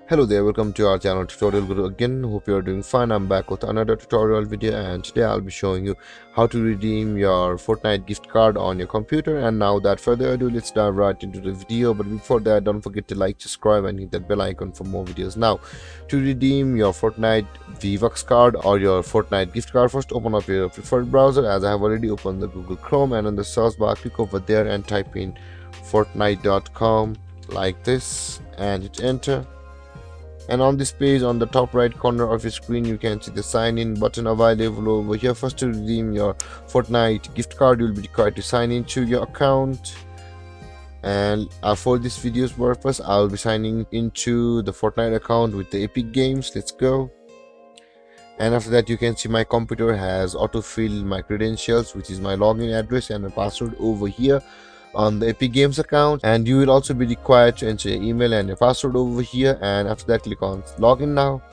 Hello there, welcome to our channel Tutorial Guru again. Hope you are doing fine. I'm back with another tutorial video, and today I'll be showing you how to redeem your Fortnite gift card on your computer. And now without further ado, let's dive right into the video. But before that, don't forget to like, subscribe and hit that bell icon for more videos. Now, to redeem your Fortnite V-Bucks card or your Fortnite gift card, first open up your preferred browser, as I have already opened the Google Chrome, and in the search bar click over there and type in fortnite.com like this and hit enter. And on this page, on the top right corner of your screen, you can see the sign in button available over here. First, to redeem your Fortnite gift card, you'll be required to sign into your account. And for this video's purpose, I'll be signing into the Fortnite account with the Epic Games. Let's go. And after that, you can see my computer has autofilled my credentials, which is my login address and a password over here on the Epic Games account. And you will also be required to enter your email and your password over here. And after that, click on login now.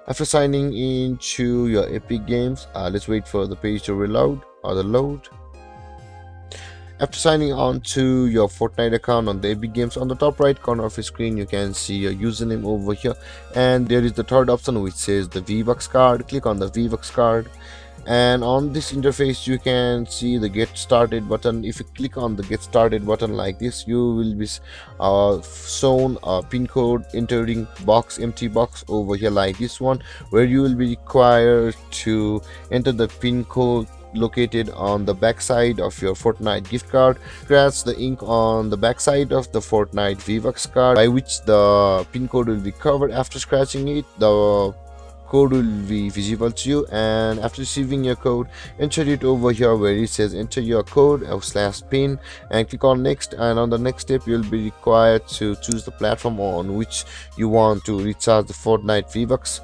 After signing into your Epic Games, let's wait for the page to reload or the load. After signing on to your Fortnite account on the Epic Games, on the top right corner of your screen, you can see your username over here, and there is the third option which says the V-Bucks card. Click on the V-Bucks card, and on this interface you can see the get started button. If you click on the get started button like this, you will be shown a pin code entering box, empty box over here like this one, where you will be required to enter the pin code located on the back side of your Fortnite gift card. Scratch the ink on the back side of the Fortnite V-Bucks card, by which the pin code will be covered. After scratching it, the code will be visible to you, and after receiving your code, enter it over here where it says enter your code /pin and click on next. And on the next step, you'll be required to choose the platform on which you want to recharge the Fortnite V-Bucks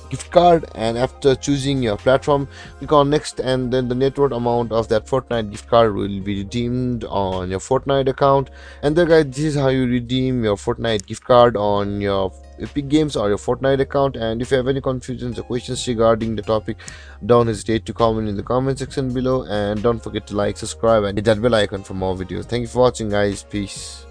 gift card. And after choosing your platform, click on next, and then the net worth amount of that Fortnite gift card will be redeemed on your Fortnite account. And there guys, this is how you redeem your Fortnite gift card on your Epic Games or your Fortnite account. And if you have any confusions or questions regarding the topic, don't hesitate to comment in the comment section below, and don't forget to like, subscribe and hit that bell icon for more videos. Thank you for watching guys. Peace.